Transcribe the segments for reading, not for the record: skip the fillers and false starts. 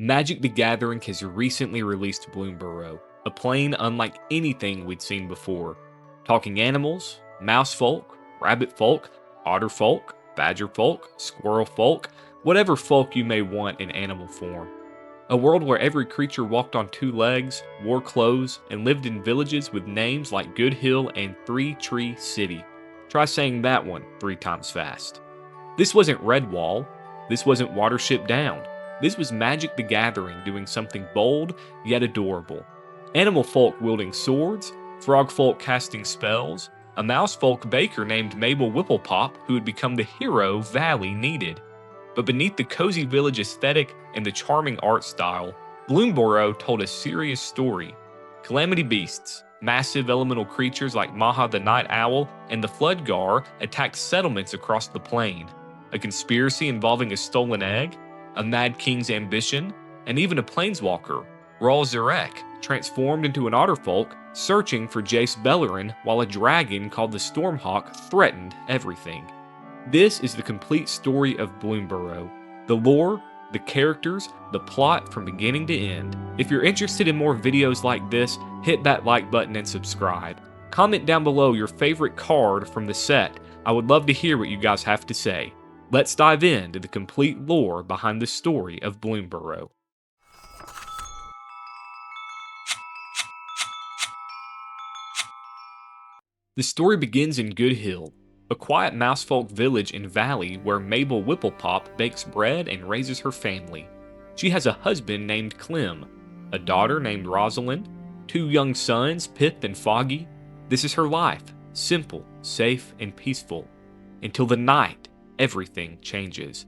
Magic the Gathering has recently released Bloomburrow, a plane unlike anything we'd seen before. Talking animals, mouse folk, rabbit folk, otter folk, badger folk, squirrel folk, whatever folk you may want in animal form. A world where every creature walked on two legs, wore clothes, and lived in villages with names like Goodhill and Three Tree City. Try saying that one 3 times fast. This wasn't Redwall. This wasn't Watership Down. This was Magic the Gathering doing something bold yet adorable. Animal folk wielding swords, frog folk casting spells, a mouse folk baker named Mabel Whipplepop who would become the hero Valley needed. But beneath the cozy village aesthetic and the charming art style, Bloomborrow told a serious story. Calamity beasts, massive elemental creatures like Maha the Night Owl and the Floodgar attacked settlements across the plain. A conspiracy involving a stolen egg, a mad king's ambition, and even a planeswalker, Raw Zarek, transformed into an otterfolk searching for Jace Beleren while a dragon called the Stormhawk threatened everything. This is the complete story of Bloomburrow. The lore, the characters, the plot from beginning to end. If you're interested in more videos like this, hit that like button and subscribe. Comment down below your favorite card from the set. I would love to hear what you guys have to say. Let's dive into the complete lore behind the story of Bloomburrow. The story begins in Goodhill, a quiet mousefolk village in Valley where Mabel Whipplepop bakes bread and raises her family. She has a husband named Clem, a daughter named Rosalind, 2 young sons, Pip and Foggy. This is her life, simple, safe, and peaceful. Until the night, everything changes.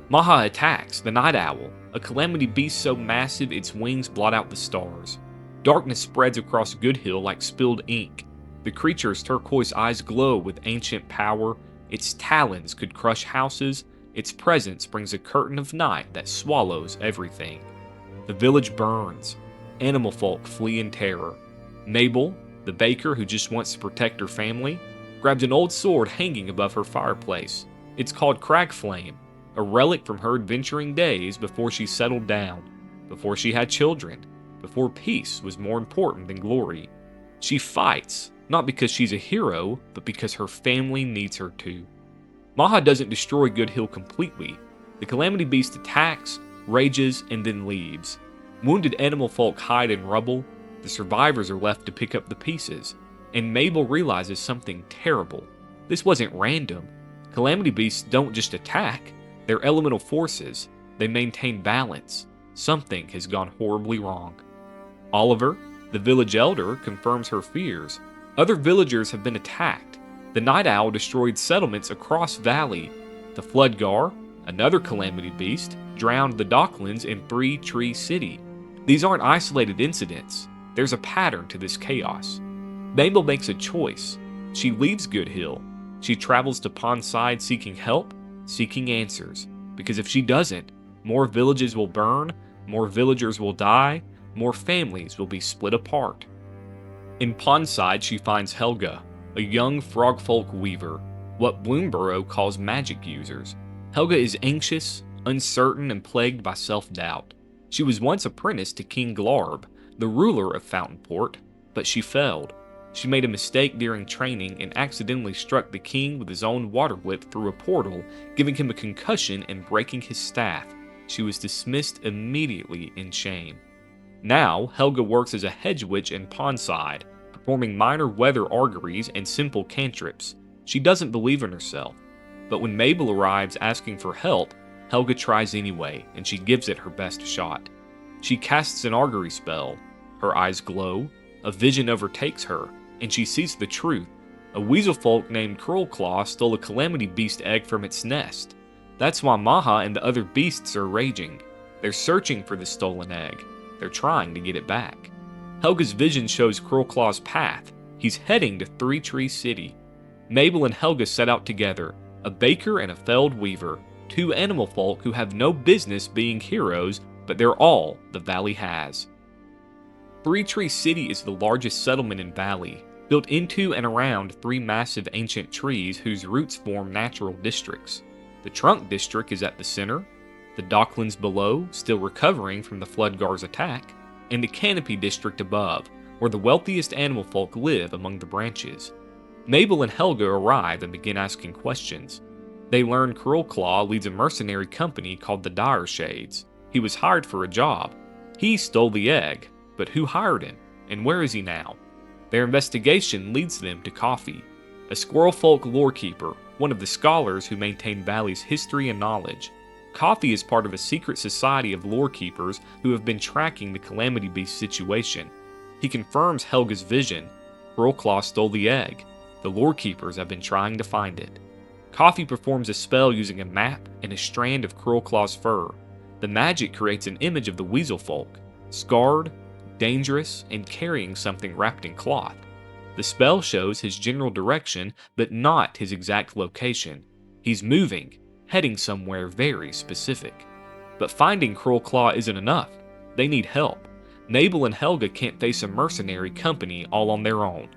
Maha attacks, the Night Owl, a calamity beast so massive its wings blot out the stars. Darkness spreads across Goodhill like spilled ink. The creature's turquoise eyes glow with ancient power. Its talons could crush houses. Its presence brings a curtain of night that swallows everything. The village burns. Animal folk flee in terror. Mabel, the baker who just wants to protect her family, grabs an old sword hanging above her fireplace. It's called Cragflame, a relic from her adventuring days before she settled down, before she had children, before peace was more important than glory. She fights, not because she's a hero, but because her family needs her to. Maha doesn't destroy Goodhill completely. The Calamity Beast attacks, rages, and then leaves. Wounded animal folk hide in rubble. The survivors are left to pick up the pieces. And Mabel realizes something terrible. This wasn't random. Calamity beasts don't just attack. They're elemental forces. They maintain balance. Something has gone horribly wrong. Oliver, the village elder, confirms her fears. Other villagers have been attacked. The Night Owl destroyed settlements across Valley. The Floodgar, another calamity beast, drowned the Docklands in Three Tree City. These aren't isolated incidents. There's a pattern to this chaos. Mabel makes a choice. She leaves Goodhill. She travels to Pondside seeking help, seeking answers. Because if she doesn't, more villages will burn, more villagers will die, more families will be split apart. In Pondside, she finds Helga, a young frogfolk weaver, what Bloomburrow calls magic users. Helga is anxious, uncertain, and plagued by self-doubt. She was once apprenticed to King Glarb, the ruler of Fountainport, but she failed. She made a mistake during training and accidentally struck the king with his own water whip through a portal, giving him a concussion and breaking his staff. She was dismissed immediately in shame. Now, Helga works as a hedge witch in Pondside, performing minor weather auguries and simple cantrips. She doesn't believe in herself. But when Mabel arrives asking for help, Helga tries anyway, and she gives it her best shot. She casts an augury spell. Her eyes glow. A vision overtakes her, and she sees the truth. A weasel folk named Curlclaw stole a calamity beast egg from its nest. That's why Maha and the other beasts are raging. They're searching for the stolen egg. They're trying to get it back. Helga's vision shows Curlclaw's path. He's heading to Three Tree City. Mabel and Helga set out together, a baker and a felled weaver, 2 animal folk who have no business being heroes, but they're all the Valley has. Three Tree City is the largest settlement in Valley, built into and around 3 massive ancient trees whose roots form natural districts. The Trunk District is at the center, the docklands below, still recovering from the Floodgar's attack, and the Canopy district above, where the wealthiest animal folk live among the branches. Mabel and Helga arrive and begin asking questions. They learn Curlclaw leads a mercenary company called the Dire Shades. He was hired for a job. He stole the egg, but who hired him, and where is he now? Their investigation leads them to Coffee, a squirrel folk lorekeeper, one of the scholars who maintain Valley's history and knowledge. Coffee is part of a secret society of lorekeepers who have been tracking the Calamity Beast situation. He confirms Helga's vision. Curlclaw stole the egg. The lorekeepers have been trying to find it. Coffee performs a spell using a map and a strand of Curlclaw's fur. The magic creates an image of the weasel folk, scarred, dangerous, and carrying something wrapped in cloth. The spell shows his general direction, but not his exact location. He's moving, heading somewhere very specific. But finding Curlclaw isn't enough. They need help. Mabel and Helga can't face a mercenary company all on their own.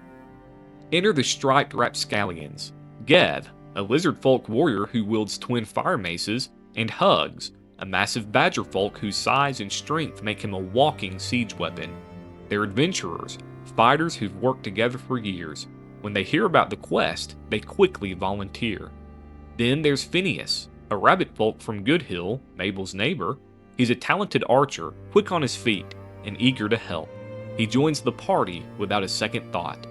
Enter the striped rapscallions, Gev, a lizard folk warrior who wields twin fire maces, and Hugs, a massive badger folk whose size and strength make him a walking siege weapon. They're adventurers, fighters who've worked together for years. When they hear about the quest, they quickly volunteer. Then there's Phineas, a rabbit folk from Goodhill, Mabel's neighbor. He's a talented archer, quick on his feet, and eager to help. He joins the party without a second thought.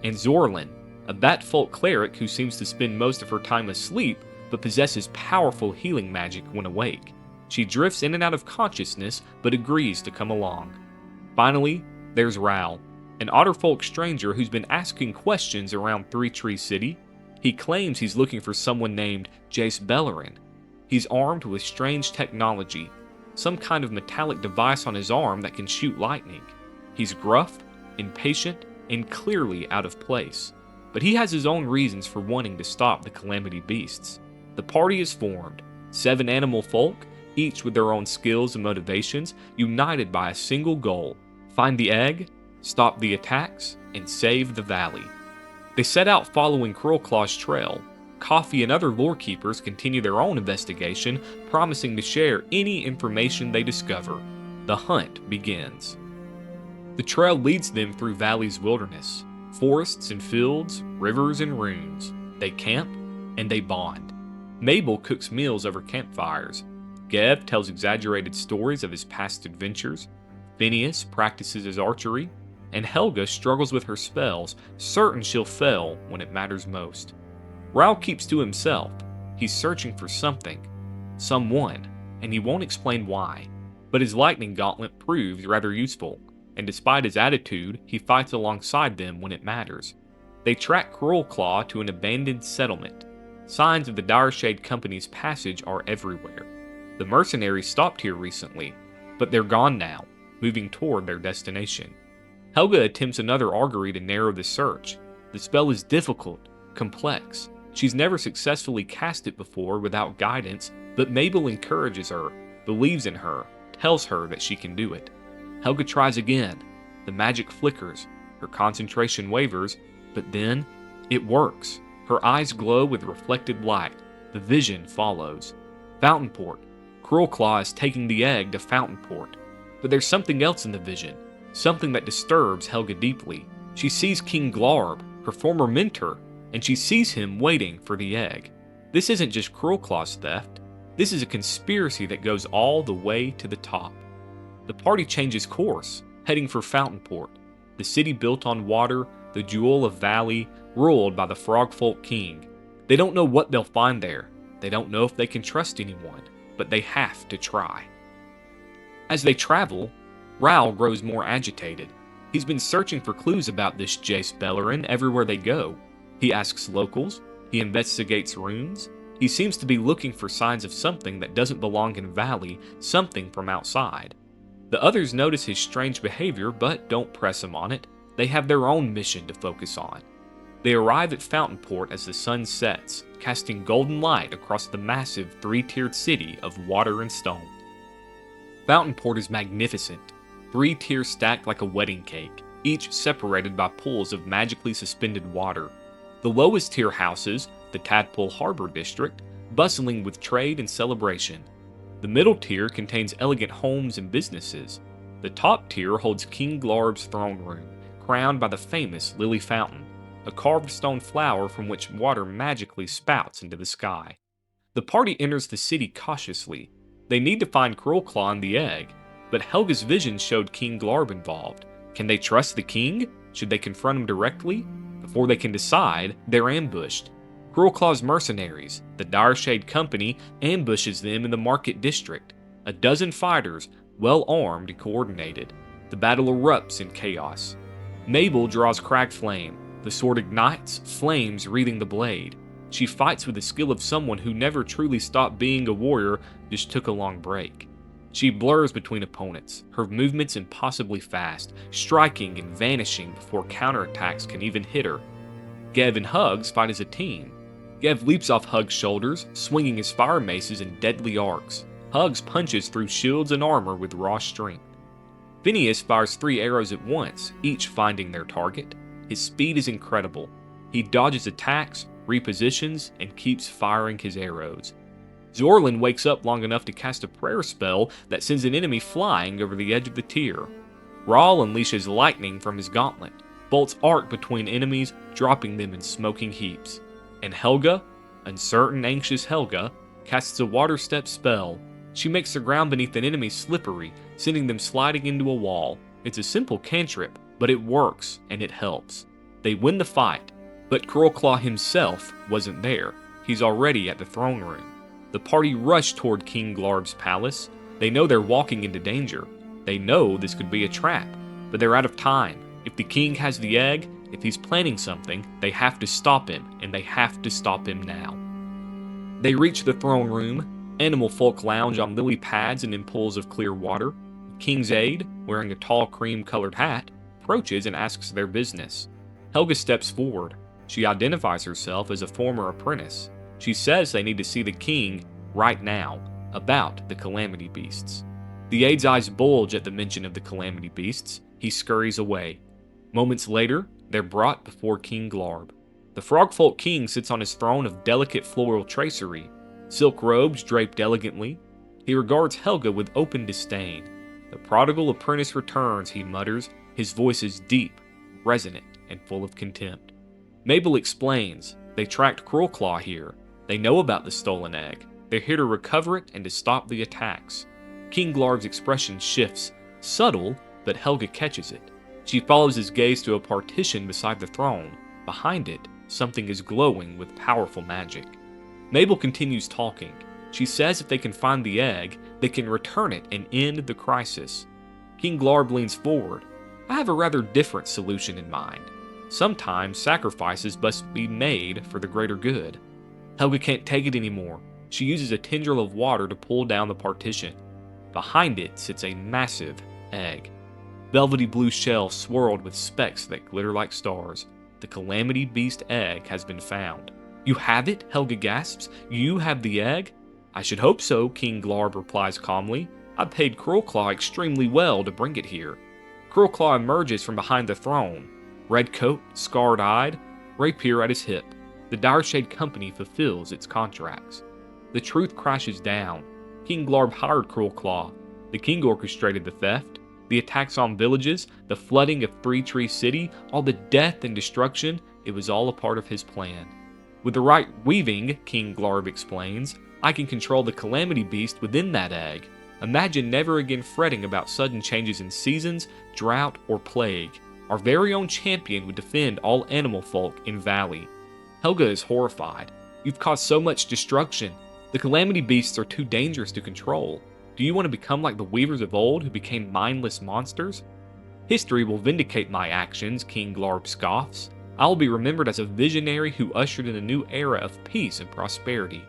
And Zorlin, a bat folk cleric who seems to spend most of her time asleep but possesses powerful healing magic when awake. She drifts in and out of consciousness but agrees to come along. Finally, there's Ral, an otterfolk stranger who's been asking questions around Three Tree City. He claims he's looking for someone named Jace Bellerin. He's armed with strange technology, some kind of metallic device on his arm that can shoot lightning. He's gruff, impatient, and clearly out of place. But he has his own reasons for wanting to stop the Calamity Beasts. The party is formed, 7 animal folk, each with their own skills and motivations, united by a single goal: find the egg, stop the attacks, and save the valley. They set out following Curlclaw's trail. Coffee and other lorekeepers continue their own investigation, promising to share any information they discover. The hunt begins. The trail leads them through Valley's wilderness, forests and fields, rivers and ruins. They camp, and they bond. Mabel cooks meals over campfires. Gev tells exaggerated stories of his past adventures. Phineas practices his archery, and Helga struggles with her spells, certain she'll fail when it matters most. Ral keeps to himself. He's searching for something, someone, and he won't explain why. But his lightning gauntlet proves rather useful, and despite his attitude, he fights alongside them when it matters. They track Curlclaw to an abandoned settlement. Signs of the Direshade Company's passage are everywhere. The mercenaries stopped here recently, but they're gone now, moving toward their destination. Helga attempts another augury to narrow the search. The spell is difficult, complex. She's never successfully cast it before without guidance, but Mabel encourages her, believes in her, tells her that she can do it. Helga tries again. The magic flickers, her concentration wavers, but then it works. Her eyes glow with reflected light. The vision follows. Fountainport. Curlclaw is taking the egg to Fountainport. But there's something else in the vision, something that disturbs Helga deeply. She sees King Glarb, her former mentor, and she sees him waiting for the egg. This isn't just Curlclaw's theft. This is a conspiracy that goes all the way to the top. The party changes course, heading for Fountainport, the city built on water, the jewel of Valley, ruled by the Frogfolk King. They don't know what they'll find there. They don't know if they can trust anyone, but they have to try. As they travel, Ral grows more agitated. He's been searching for clues about this Jace Bellerin everywhere they go. He asks locals, he investigates runes, he seems to be looking for signs of something that doesn't belong in Valley, something from outside. The others notice his strange behavior but don't press him on it. They have their own mission to focus on. They arrive at Fountainport as the sun sets, casting golden light across the massive 3-tiered city of water and stone. Fountainport is magnificent, 3 tiers stacked like a wedding cake, each separated by pools of magically suspended water. The lowest tier houses, the Tadpole Harbor District, bustling with trade and celebration. The middle tier contains elegant homes and businesses. The top tier holds King Glarb's throne room, crowned by the famous Lily Fountain, a carved stone flower from which water magically spouts into the sky. The party enters the city cautiously. They need to find Cruelclaw and the egg, but Helga's vision showed King Glarb involved. Can they trust the king? Should they confront him directly? Before they can decide, they're ambushed. Cruelclaw's mercenaries, the Direshade Company, ambushes them in the market district. A dozen fighters, well armed and coordinated. The battle erupts in chaos. Mabel draws Cragflame. The sword ignites, flames wreathing the blade. She fights with the skill of someone who never truly stopped being a warrior, just took a long break. She blurs between opponents, her movements impossibly fast, striking and vanishing before counterattacks can even hit her. Gev and Hugs fight as a team. Gev leaps off Hugs' shoulders, swinging his fire maces in deadly arcs. Hugs punches through shields and armor with raw strength. Phineas fires 3 arrows at once, each finding their target. His speed is incredible. He dodges attacks, repositions, and keeps firing his arrows. Zorlin wakes up long enough to cast a prayer spell that sends an enemy flying over the edge of the tier. Rahl unleashes lightning from his gauntlet. Bolts arc between enemies, dropping them in smoking heaps. And Helga, uncertain, anxious Helga, casts a water step spell. She makes the ground beneath an enemy slippery, sending them sliding into a wall. It's a simple cantrip, but it works, and it helps. They win the fight, but Cruelclaw himself wasn't there. He's already at the throne room. The party rush toward King Glarb's palace. They know they're walking into danger. They know this could be a trap, but they're out of time. If the king has the egg, if he's planning something, they have to stop him, and they have to stop him now. They reach the throne room. Animal folk lounge on lily pads and in pools of clear water. King's aide, wearing a tall cream-colored hat, approaches and asks their business. Helga steps forward. She identifies herself as a former apprentice. She says they need to see the king right now, about the Calamity Beasts. The aide's eyes bulge at the mention of the Calamity Beasts. He scurries away. Moments later, they're brought before King Glarb. The Frogfolk king sits on his throne of delicate floral tracery, silk robes draped elegantly. He regards Helga with open disdain. The prodigal apprentice returns, he mutters. His voice is deep, resonant, and full of contempt. Mabel explains, they tracked Cruelclaw here. They know about the stolen egg. They're here to recover it and to stop the attacks. King Glarb's expression shifts, subtle, but Helga catches it. She follows his gaze to a partition beside the throne. Behind it, something is glowing with powerful magic. Mabel continues talking. She says if they can find the egg, they can return it and end the crisis. King Glarb leans forward. I have a rather different solution in mind. Sometimes sacrifices must be made for the greater good. Helga can't take it anymore. She uses a tendril of water to pull down the partition. Behind it sits a massive egg. Velvety blue shell swirled with specks that glitter like stars. The Calamity Beast egg has been found. You have it? Helga gasps. You have the egg? I should hope so, King Glarb replies calmly. I paid Cruelclaw extremely well to bring it here. Cruelclaw emerges from behind the throne. Red coat, scarred-eyed, rapier at his hip. The Direshade Company fulfills its contracts. The truth crashes down. King Glarb hired Cruelclaw. The king orchestrated the theft, the attacks on villages, the flooding of Three Tree City, all the death and destruction. It was all a part of his plan. With the right weaving, King Glarb explains, I can control the Calamity Beast within that egg. Imagine never again fretting about sudden changes in seasons, drought, or plague. Our very own champion would defend all animal folk in Valley. Helga is horrified. You've caused so much destruction. The Calamity Beasts are too dangerous to control. Do you want to become like the weavers of old who became mindless monsters? History will vindicate my actions, King Glarb scoffs. I will be remembered as a visionary who ushered in a new era of peace and prosperity.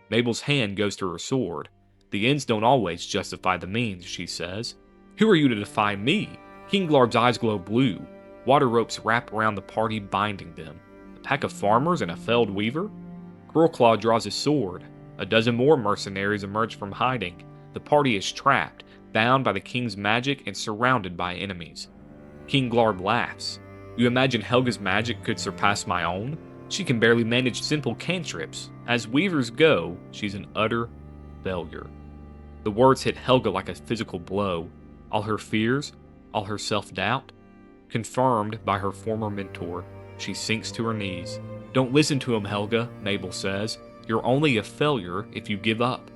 Mabel's hand goes to her sword. The ends don't always justify the means, she says. Who are you to defy me? King Glarb's eyes glow blue. Water ropes wrap around the party, binding them. A pack of farmers and a felled weaver? Cruelclaw draws his sword. A dozen more mercenaries emerge from hiding. The party is trapped, bound by the king's magic and surrounded by enemies. King Glarb laughs. You imagine Helga's magic could surpass my own? She can barely manage simple cantrips. As weavers go, she's an utter failure. The words hit Helga like a physical blow. All her fears, all her self-doubt, confirmed by her former mentor. She sinks to her knees. "Don't listen to him, Helga," Mabel says. "You're only a failure if you give up."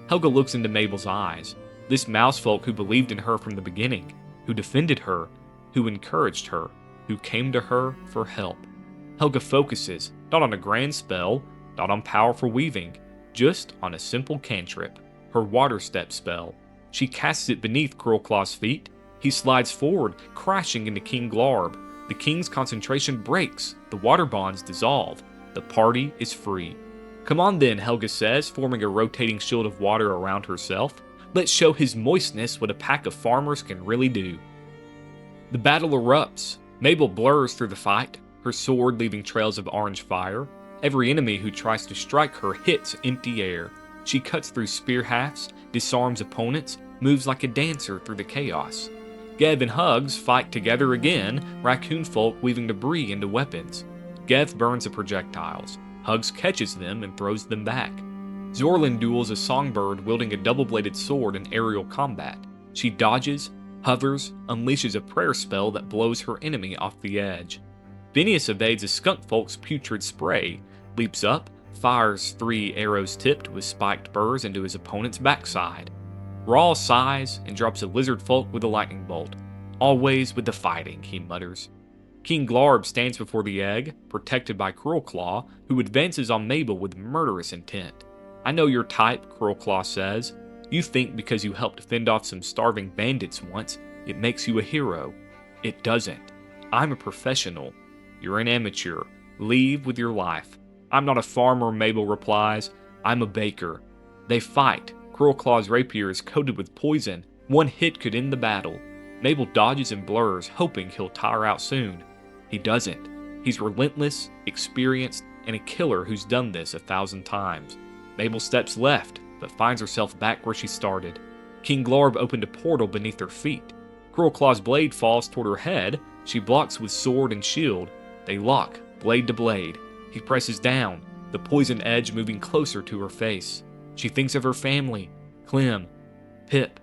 Helga looks into Mabel's eyes. This mousefolk who believed in her from the beginning, who defended her, who encouraged her, who came to her for help. Helga focuses, not on a grand spell, not on powerful weaving, just on a simple cantrip, her water step spell. She casts it beneath Cruelclaw's feet. He slides forward, crashing into King Glarb. The king's concentration breaks, the water bonds dissolve, the party is free. "Come on then," Helga says, forming a rotating shield of water around herself. "Let's show his moistness what a pack of farmers can really do." The battle erupts. Mabel blurs through the fight, her sword leaving trails of orange fire. Every enemy who tries to strike her hits empty air. She cuts through spear halves, disarms opponents, moves like a dancer through the chaos. Gev and Hugs fight together again, raccoon folk weaving debris into weapons. Gev burns the projectiles. Hugs catches them and throws them back. Zorlin duels a songbird wielding a double-bladed sword in aerial combat. She dodges, hovers, unleashes a prayer spell that blows her enemy off the edge. Phineas evades a skunk folk's putrid spray, leaps up, fires 3 arrows tipped with spiked burrs into his opponent's backside. Raw sighs and drops a lizard folk with a lightning bolt. "Always with the fighting," he mutters. King Glarb stands before the egg, protected by Cruelclaw, who advances on Mabel with murderous intent. "I know your type," Cruelclaw says. "You think because you helped fend off some starving bandits once, it makes you a hero. It doesn't. I'm a professional. You're an amateur. Leave with your life." "I'm not a farmer," Mabel replies. "I'm a baker." They fight. Cruelclaw's rapier is coated with poison. One hit could end the battle. Mabel dodges and blurs, hoping he'll tire out soon. He doesn't. He's relentless, experienced, and a killer who's done this 1,000 times. Mabel steps left, but finds herself back where she started. King Glarb opened a portal beneath her feet. Cruelclaw's blade falls toward her head. She blocks with sword and shield. They lock, blade to blade. He presses down, the poison edge moving closer to her face. She thinks of her family, Clem, Pip,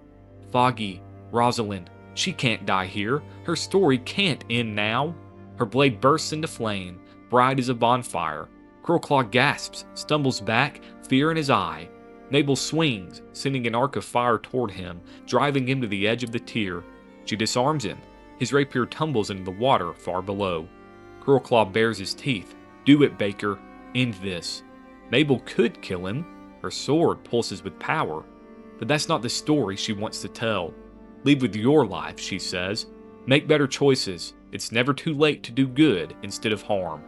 Foggy, Rosalind. She can't die here. Her story can't end now. Her blade bursts into flame, bright as a bonfire. Cruelclaw gasps, stumbles back, fear in his eye. Mabel swings, sending an arc of fire toward him, driving him to the edge of the tier. She disarms him. His rapier tumbles into the water far below. Cruelclaw bares his teeth. "Do it, Baker. End this." Mabel could kill him. Her sword pulses with power. But that's not the story she wants to tell. "Leave with your life," she says. "Make better choices. It's never too late to do good instead of harm."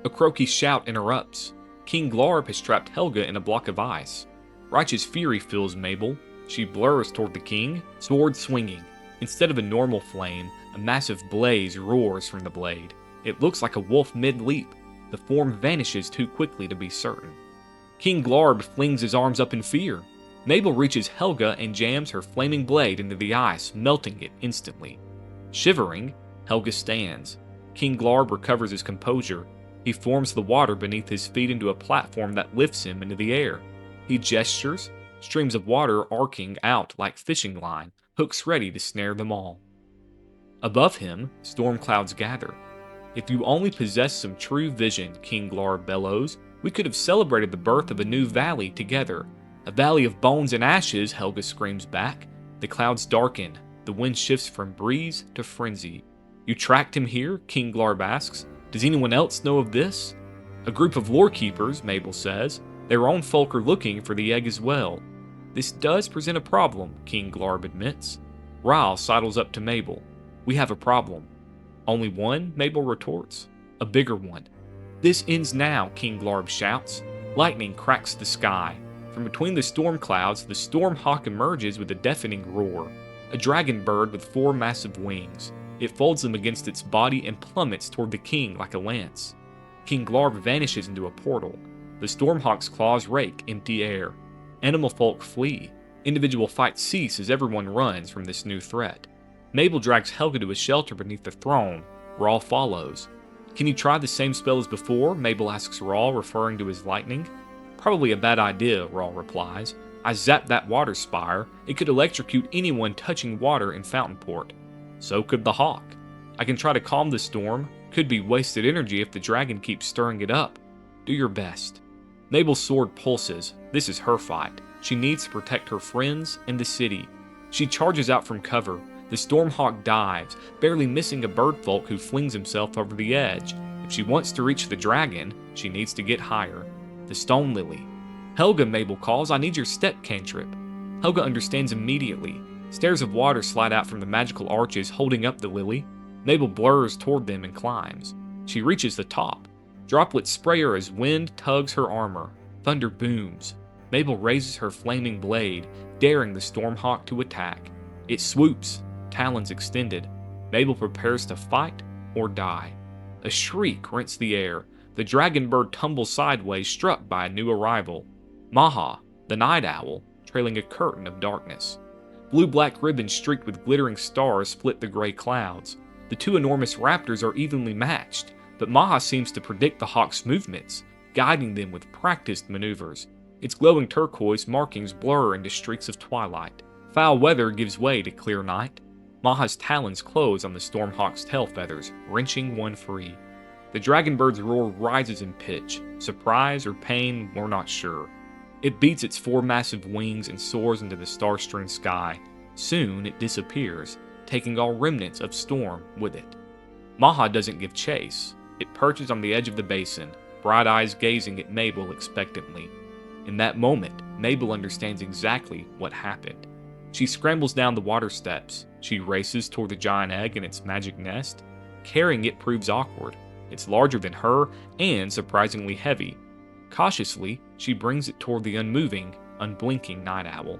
A croaky shout interrupts. King Glarb has trapped Helga in a block of ice. Righteous fury fills Mabel. She blurs toward the king, sword swinging. Instead of a normal flame, a massive blaze roars from the blade. It looks like a wolf mid-leap. The form vanishes too quickly to be certain. King Glarb flings his arms up in fear. Mabel reaches Helga and jams her flaming blade into the ice, melting it instantly. Shivering, Helga stands. King Glarb recovers his composure. He forms the water beneath his feet into a platform that lifts him into the air. He gestures, streams of water arcing out like fishing line, hooks ready to snare them all. Above him, storm clouds gather. "If you only possessed some true vision," King Glarb bellows, "we could have celebrated the birth of a new valley together." "A valley of bones and ashes," Helga screams back. The clouds darken. The wind shifts from breeze to frenzy. "You tracked him here?" King Glarb asks. "Does anyone else know of this?" "A group of lore keepers," Mabel says. "Their own folk are looking for the egg as well." "This does present a problem," King Glarb admits. Ryle sidles up to Mabel. "We have a problem." "Only one?" Mabel retorts. "A bigger one." "This ends now," King Glarb shouts. Lightning cracks the sky. From between the storm clouds, the storm hawk emerges with a deafening roar. A dragon bird with 4 massive wings. It folds them against its body and plummets toward the king like a lance. King Glarb vanishes into a portal. The Stormhawk's claws rake empty air. Animal folk flee. Individual fights cease as everyone runs from this new threat. Mabel drags Helga to a shelter beneath the throne. Rawl follows. "Can you try the same spell as before?" Mabel asks Rawl, referring to his lightning. "Probably a bad idea," Rawl replies. I zapped that water spire. It could electrocute anyone touching water in Fountainport. So could the hawk. I can try to calm the storm. Could be wasted energy if the dragon keeps stirring it up. Do your best. Mabel's sword pulses. This is her fight. She needs to protect her friends and the city. She charges out from cover. The Stormhawk dives, barely missing a birdfolk who flings himself over the edge. If she wants to reach the dragon, she needs to get higher. The Stone Lily. Helga, Mabel calls, I need your step cantrip. Helga understands immediately. Stairs of water slide out from the magical arches holding up the lily. Mabel blurs toward them and climbs. She reaches the top. Droplets spray her as wind tugs her armor. Thunder booms. Mabel raises her flaming blade, daring the Stormhawk to attack. It swoops, talons extended. Mabel prepares to fight or die. A shriek rents the air. The dragon bird tumbles sideways, struck by a new arrival. Maha, the night owl, trailing a curtain of darkness. Blue-black ribbons streaked with glittering stars split the gray clouds. The two enormous raptors are evenly matched, but Maha seems to predict the hawk's movements, guiding them with practiced maneuvers. Its glowing turquoise markings blur into streaks of twilight. Foul weather gives way to clear night. Maha's talons close on the Stormhawk's tail feathers, wrenching one free. The dragonbird's roar rises in pitch. Surprise or pain, we're not sure. It beats its four massive wings and soars into the star-strewn sky. Soon it disappears, taking all remnants of storm with it. Maha doesn't give chase. It perches on the edge of the basin, bright eyes gazing at Mabel expectantly. In that moment, Mabel understands exactly what happened. She scrambles down the water steps. She races toward the giant egg in its magic nest. Carrying it proves awkward. It's larger than her and surprisingly heavy. Cautiously, she brings it toward the unmoving, unblinking night owl.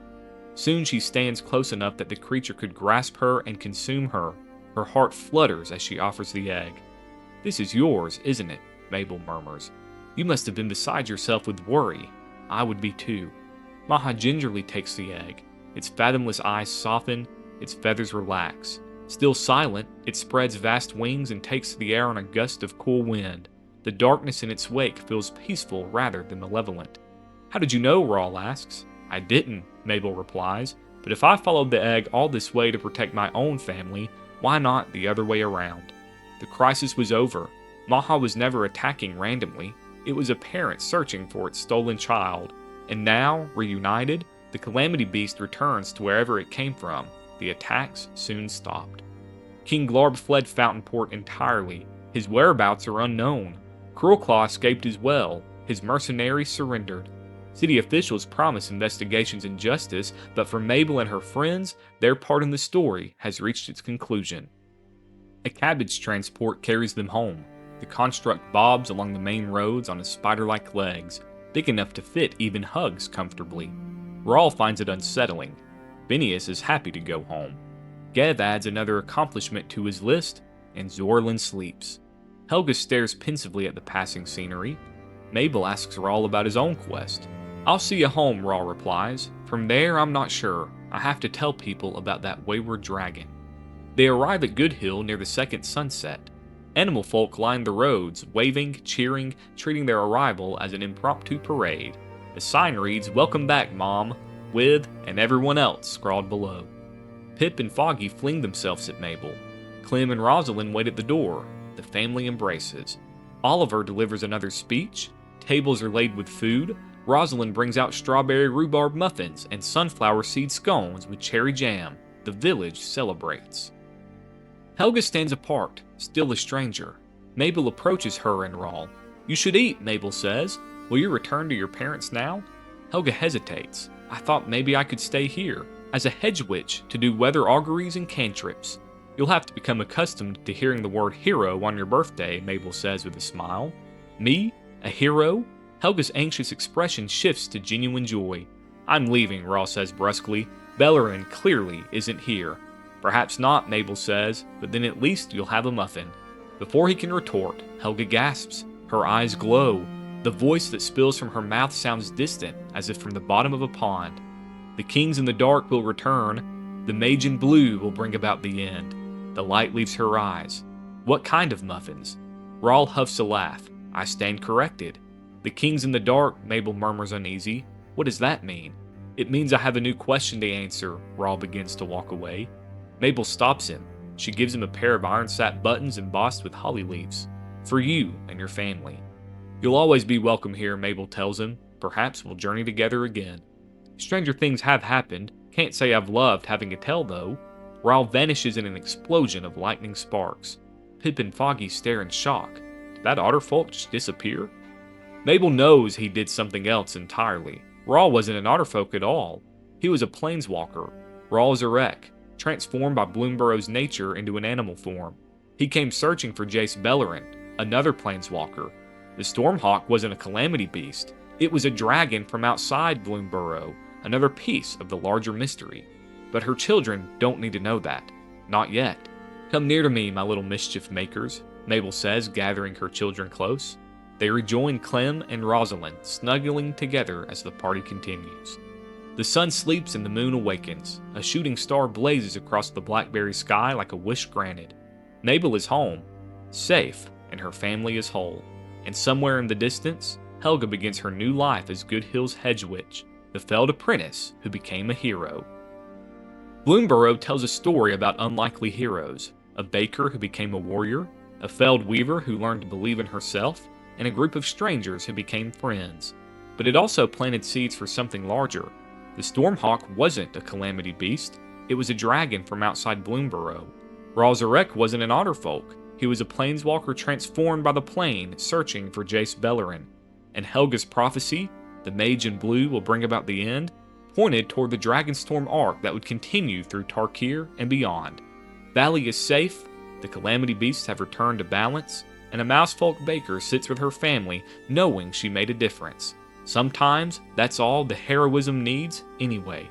Soon she stands close enough that the creature could grasp her and consume her. Her heart flutters as she offers the egg. "This is yours, isn't it?" Mabel murmurs. "You must have been beside yourself with worry. I would be too." Maha gingerly takes the egg. Its fathomless eyes soften, its feathers relax. Still silent, it spreads vast wings and takes to the air on a gust of cool wind. The darkness in its wake feels peaceful rather than malevolent. "How did you know?" Rawl asks. "I didn't," Mabel replies, "but if I followed the egg all this way to protect my own family, why not the other way around?" The crisis was over. Maha was never attacking randomly. It was a parent searching for its stolen child. And now, reunited, the Calamity Beast returns to wherever it came from. The attacks soon stopped. King Glarb fled Fountainport entirely. His whereabouts are unknown. Cruelclaw escaped as well. His mercenaries surrendered. City officials promise investigations and justice, but for Mabel and her friends, their part in the story has reached its conclusion. A cabbage transport carries them home. The construct bobs along the main roads on its spider-like legs, big enough to fit even Hugs comfortably. Rawl finds it unsettling. Phineas is happy to go home. Gev adds another accomplishment to his list, and Zorlin sleeps. Helga stares pensively at the passing scenery. Mabel asks Rawl about his own quest. "I'll see you home," Rawl replies. "From there, I'm not sure. I have to tell people about that wayward dragon." They arrive at Goodhill near the second sunset. Animal folk line the roads, waving, cheering, treating their arrival as an impromptu parade. The sign reads, "Welcome back, Mom," with "and everyone else" scrawled below. Pip and Foggy fling themselves at Mabel. Clem and Rosalind wait at the door. The family embraces. Oliver delivers another speech. Tables are laid with food. Rosalind brings out strawberry rhubarb muffins and sunflower seed scones with cherry jam. The village celebrates. Helga stands apart, still a stranger. Mabel approaches her and Rawl. "You should eat," Mabel says. "Will you return to your parents now?" Helga hesitates. "I thought maybe I could stay here, as a hedge witch, to do weather auguries and cantrips." "You'll have to become accustomed to hearing the word hero on your birthday," Mabel says with a smile. "Me? A hero?" Helga's anxious expression shifts to genuine joy. "I'm leaving," Rawl says brusquely. "Bellerin clearly isn't here." "Perhaps not," Mabel says, "but then at least you'll have a muffin." Before he can retort, Helga gasps. Her eyes glow. The voice that spills from her mouth sounds distant, as if from the bottom of a pond. "The kings in the dark will return. The mage in blue will bring about the end." The light leaves her eyes. "What kind of muffins?" Rawl huffs a laugh. "I stand corrected." "The kings in the dark," Mabel murmurs uneasy. "What does that mean?" It means I have a new question to answer. Rawl begins to walk away. Mabel stops him. She gives him a pair of iron sap buttons embossed with holly leaves. For you and your family. You'll always be welcome here, Mabel tells him. Perhaps we'll journey together again. Stranger things have happened. Can't say I've loved having a tell, though. Rawl vanishes in an explosion of lightning sparks. Pip and Foggy stare in shock. Did that otterfolk just disappear? Mabel knows he did something else entirely. Rawl wasn't an otterfolk at all. He was a planeswalker. Rawl Zarek, transformed by Bloomburrow's nature into an animal form. He came searching for Jace Beleren, another planeswalker. The Stormhawk wasn't a Calamity beast. It was a dragon from outside Bloomburrow, another piece of the larger mystery. But her children don't need to know that. Not yet. Come near to me, my little mischief makers, Mabel says, gathering her children close. They rejoin Clem and Rosalind, snuggling together as the party continues. The sun sleeps and the moon awakens. A shooting star blazes across the blackberry sky like a wish granted. Mabel is home, safe, and her family is whole. And somewhere in the distance, Helga begins her new life as Goodhill's hedge witch, the failed apprentice who became a hero. Bloomburrow tells a story about unlikely heroes, a baker who became a warrior, a failed weaver who learned to believe in herself, and a group of strangers who became friends. But it also planted seeds for something larger. The Stormhawk wasn't a Calamity beast, it was a dragon from outside Bloomburrow. Rawl Zarek wasn't an otterfolk, he was a planeswalker transformed by the plane searching for Jace Beleren. And Helga's prophecy, the mage in blue will bring about the end, pointed toward the Dragonstorm arc that would continue through Tarkir and beyond. Valley is safe, the Calamity beasts have returned to balance, and a mousefolk baker sits with her family knowing she made a difference. Sometimes that's all the heroism needs anyway.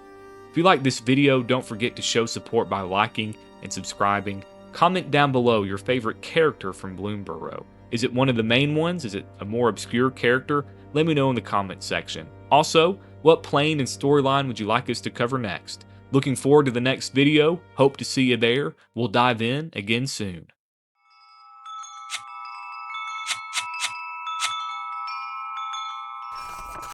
If you like this video, don't forget to show support by liking and subscribing. Comment down below your favorite character from Bloomburrow. Is it one of the main ones? Is it a more obscure character? Let me know in the comment section. Also, what plane and storyline would you like us to cover next? Looking forward to the next video. Hope to see you there. We'll dive in again soon.